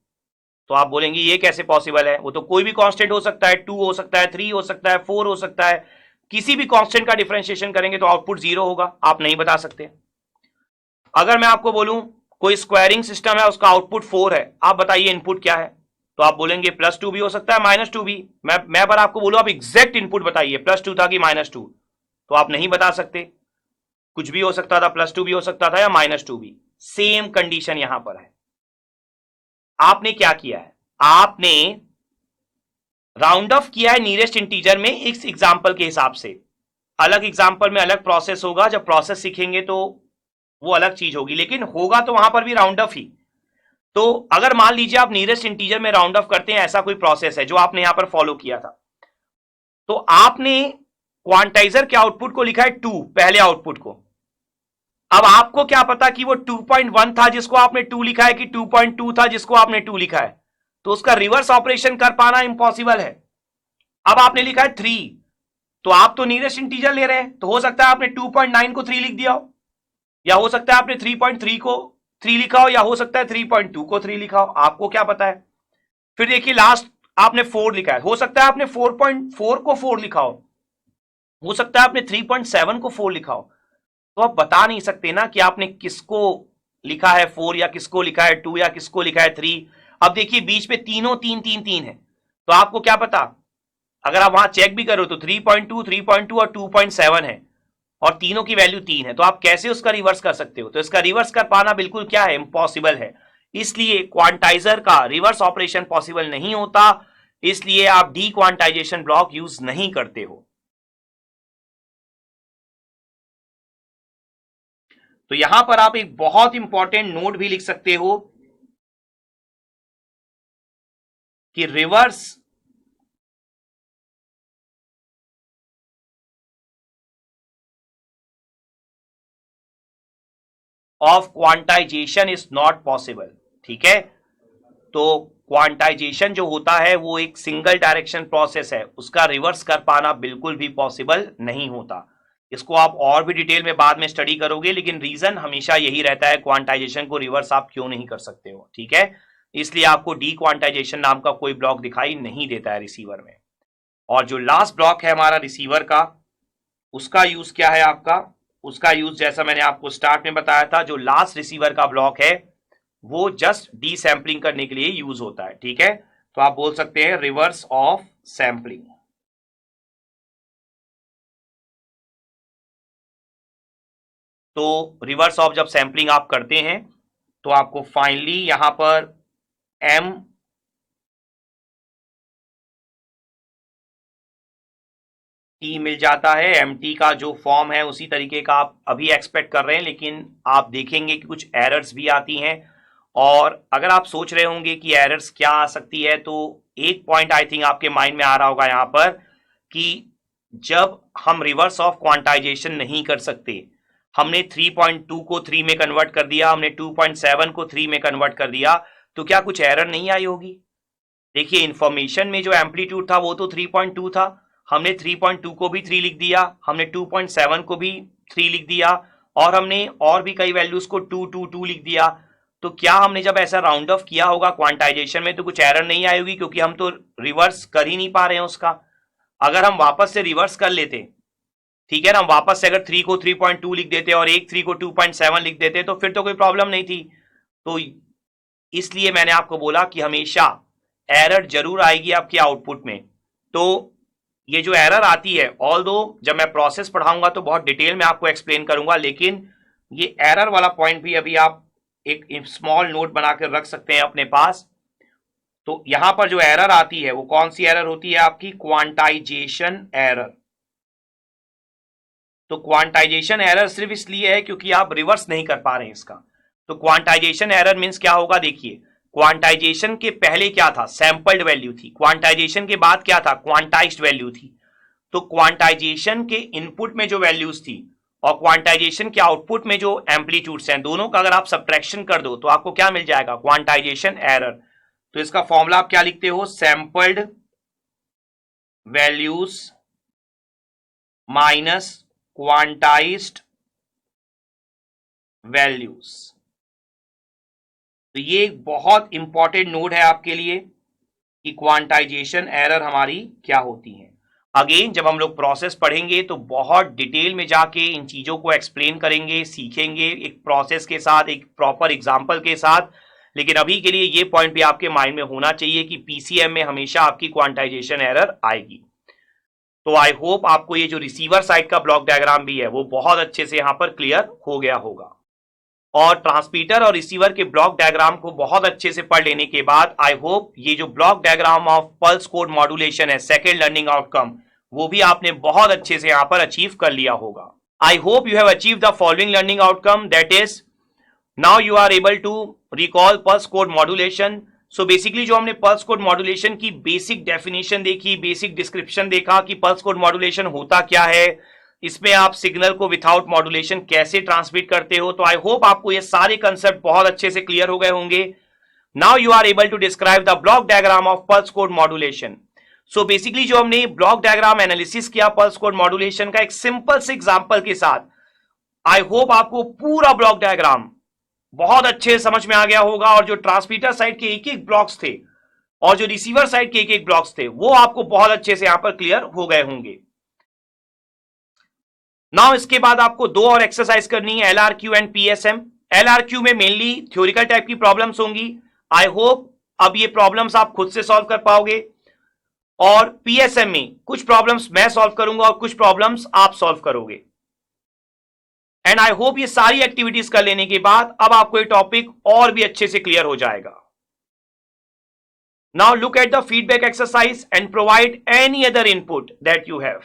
तो आप बोलेंगे ये कैसे पॉसिबल है, वो तो कोई भी कांस्टेंट हो सकता है, 2 हो सकता है, 3 हो सकता है, 4 हो सकता है, किसी भी कांस्टेंट का डिफरेंशिएशन करेंगे तो आउटपुट 0 होगा। आप नहीं बता सकते। अगर मैं आपको बोलूं कोई स्क्वायरिंग सिस्टम है उसका आउटपुट 4 है, आप बताइए इनपुट क्या है। तो आप बोलेंगे +2 भी हो सकता है, -2 भी। मैं पर आपको बोलूं आप एग्जैक्ट इनपुट बताइए, +2 था कि -2, तो आप नहीं बता सकते। कुछ भी हो सकता था, +2 भी हो सकता था या -2 भी। सेम कंडीशन यहां पर है। आपने क्या किया है, आपने राउंड ऑफ किया है नीरेस्ट इंटीजर में इस एग्जांपल के हिसाब से। अलग एग्जांपल में अलग प्रोसेस होगा, जब प्रोसेस सीखेंगे तो वो अलग चीज होगी, लेकिन होगा तो वहां पर भी राउंड ऑफ ही। तो अगर मान लीजिए आप नीरेस्ट इंटीजर में राउंड ऑफ करते हैं, ऐसा कोई प्रोसेस है जो आपने यहां पर फॉलो किया था, तो आपने क्वांटाइजर के आउटपुट को लिखा है 2, पहले आउटपुट को। अब आपको क्या पता कि वो 2.1 था जिसको आपने 2 लिखा है कि 2.2 था जिसको आपने 2 लिखा है, तो उसका रिवर्स ऑपरेशन कर पाना इंपॉसिबल है। अब आपने लिखा है 3, तो आप तो नीरेस्ट इंटीजर ले रहे हैं, तो हो सकता है आपने 2.9 को 3 लिख दिया हो, या हो सकता है आपने 3.3 को 3 लिखा हो, या हो सकता है 3.2 को 3 लिखा हो, आपको क्या पता है। फिर देखिए लास्ट आपने 4 लिखा है, हो सकता है आपने 4.4 को 4 लिखा हो सकता है आपने 3.7 को 4 लिखा हो। तो आप बता नहीं सकते ना कि आपने किसको लिखा है 4 या किसको लिखा है 2 या किसको लिखा है 3। अब देखिए बीच में तीनों 3 है, तो आपको क्या पता, अगर आप वहां चेक भी करो तो 3.2, 3.2 और 2.7 है, और तीनों की वैल्यू 3 है, तो आप कैसे उसका रिवर्स कर सकते हो। तो इसका रिवर्स कर पाना बिल्कुल क्या है, इम्पॉसिबल है। इसलिए क्वांटाइजर का रिवर्स ऑपरेशन पॉसिबल नहीं होता, इसलिए आप डी क्वांटाइजेशन ब्लॉक यूज नहीं करते हो। तो यहां पर आप एक बहुत इंपॉर्टेंट नोट भी लिख सकते हो कि reverse of quantization is not possible. ठीक है, तो क्वांटाइजेशन जो होता है वो एक सिंगल डायरेक्शन प्रोसेस है, उसका रिवर्स कर पाना बिल्कुल भी पॉसिबल नहीं होता। इसको आप और भी डिटेल में बाद में स्टडी करोगे, लेकिन रीजन हमेशा यही रहता है क्वांटाइजेशन को रिवर्स आप क्यों नहीं कर सकते हो। ठीक है, इसलिए आपको डी क्वांटाइजेशन नाम का कोई ब्लॉक दिखाई नहीं देता है रिसीवर में। और जो लास्ट ब्लॉक है हमारा रिसीवर का, उसका यूज क्या है आपका, उसका यूज जैसा मैंने आपको स्टार्ट में बताया था, जो लास्ट रिसीवर का ब्लॉक है वो जस्ट डी सैंपलिंग करने के लिए यूज होता है। ठीक है, तो आप बोल सकते हैं रिवर्स ऑफ सैंपलिंग। तो रिवर्स ऑफ जब सैंपलिंग आप करते हैं तो आपको फाइनली यहां पर एम टी मिल जाता है। एम टी का जो फॉर्म है उसी तरीके का आप अभी एक्सपेक्ट कर रहे हैं, लेकिन आप देखेंगे कि कुछ एरर्स भी आती हैं। और अगर आप सोच रहे होंगे कि एरर्स क्या आ सकती है, तो एक पॉइंट आई थिंक आपके माइंड में आ रहा होगा यहां पर कि जब हम रिवर्स ऑफ क्वांटाइजेशन नहीं कर सकते, हमने 3.2 को 3 में कन्वर्ट कर दिया, हमने 2.7 को 3 में कन्वर्ट कर दिया, तो क्या कुछ एरर नहीं आई होगी? देखिए, इंफॉर्मेशन में जो एम्पलीट्यूड था वो तो 3.2 था, हमने 3.2 को भी 3 लिख दिया, हमने 2.7 को भी 3 लिख दिया, और हमने और भी कई वैल्यूज को 2 लिख दिया। तो क्या हमने जब ऐसा राउंड ऑफ किया होगा क्वांटाइजेशन में तो कुछ एरर नहीं आई होगी, क्योंकि हम तो रिवर्स कर ही नहीं पा रहे हैं उसका। अगर हम वापस से रिवर्स कर लेते, ठीक है ना, हम वापस से अगर 3 को 3.2 लिख देते और एक 3 को 2.7 लिख देते तो फिर तो कोई प्रॉब्लम नहीं थी। तो इसलिए मैंने आपको बोला कि हमेशा एरर जरूर आएगी आपके आउटपुट में। तो ये जो एरर आती है, ऑल्दो जब मैं प्रोसेस पढ़ाऊंगा तो बहुत डिटेल में आपको एक्सप्लेन करूंगा, लेकिन ये एरर वाला पॉइंट भी अभी आप एक स्मॉल नोट बनाकर रख सकते हैं अपने पास। तो यहां पर जो एरर आती है वो कौन सी एरर होती है? आपकी क्वांटाइजेशन एरर। तो क्वांटाइजेशन एरर सिर्फ इसलिए है क्योंकि आप रिवर्स नहीं कर पा रहे हैं इसका। तो क्वांटाइजेशन एरर मींस क्या होगा? देखिए, क्वांटाइजेशन के पहले क्या था? सैंपल्ड वैल्यू थी। क्वांटाइजेशन के बाद क्या था? क्वांटाइज्ड वैल्यू थी। तो क्वांटाइजेशन के इनपुट में जो वैल्यूज थी और क्वांटाइजेशन के आउटपुट में जो एम्पलीट्यूड्स हैं, दोनों का अगर आप सब्ट्रैक्शन कर दो तो आपको क्या मिल जाएगा? Quantization error. तो इसका फॉर्मूला आप क्या लिखते हो? Sampled values minus quantized values. तो ये एक बहुत इंपॉर्टेंट नोट है आपके लिए कि क्वांटाइजेशन एरर हमारी क्या होती है। अगेन जब हम लोग प्रोसेस पढ़ेंगे तो बहुत डिटेल में जाके इन चीजों को एक्सप्लेन करेंगे, सीखेंगे एक प्रोसेस के साथ, एक प्रॉपर एग्जांपल के साथ। लेकिन अभी के लिए ये पॉइंट भी आपके माइंड में होना चाहिए कि पीसीएम में हमेशा आपकी क्वांटाइजेशन एरर आएगी। तो आई होप आपको ये जो रिसीवर साइड का ब्लॉक डायग्राम भी है वो बहुत अच्छे से यहां पर क्लियर हो गया होगा। और ट्रांसमीटर और रिसीवर के ब्लॉक डायग्राम को बहुत अच्छे से पढ़ लेने के बाद आई होप ये जो block diagram of pulse code modulation है, सेकेंड लर्निंग आउटकम, वो भी आपने बहुत अच्छे से यहां पर अचीव कर लिया होगा। I hope you have achieve the following learning outcome, that is now you are able to recall pulse code modulation. So basically जो हमने पल्स कोड मॉड्यूलेशन की बेसिक डेफिनेशन देखी, बेसिक डिस्क्रिप्शन देखा कि पल्स कोड मॉड्यूलेशन होता क्या है, इसमें आप सिग्नल को विथआउट मॉड्यूलेशन कैसे ट्रांसमिट करते हो। तो आई होप आपको ये सारे कंसेप्ट बहुत अच्छे से क्लियर हो गए होंगे। Now you are able to describe the block diagram of pulse code modulation. So basically जो हमने ब्लॉक डायग्राम एनालिसिस किया पल्स कोड मॉड्यूलेशन का एक सिंपल से एग्जांपल के साथ, आई होप आपको पूरा ब्लॉक डायग्राम बहुत अच्छे से समझ में आ गया होगा। और जो ट्रांसमीटर साइड के एक एक ब्लॉक्स थे और जो रिसीवर साइड के एक एक ब्लॉक्स थे वो आपको बहुत अच्छे से यहां पर क्लियर हो गए होंगे। नाउ इसके बाद आपको दो और एक्सरसाइज करनी है, LRQ एंड PSM। LRQ में मेनली थ्योरिकल टाइप की प्रॉब्लम्स होंगी। आई होप अब ये प्रॉब्लम्स आप खुद से सॉल्व कर पाओगे। और PSM में कुछ प्रॉब्लम्स मैं सॉल्व करूंगा और कुछ प्रॉब्लम्स आप सॉल्व करोगे। एंड आई होप ये सारी एक्टिविटीज कर लेने के बाद अब आपको ये टॉपिक और भी अच्छे से क्लियर हो जाएगा। Now look at the feedback exercise and provide any other input that you have.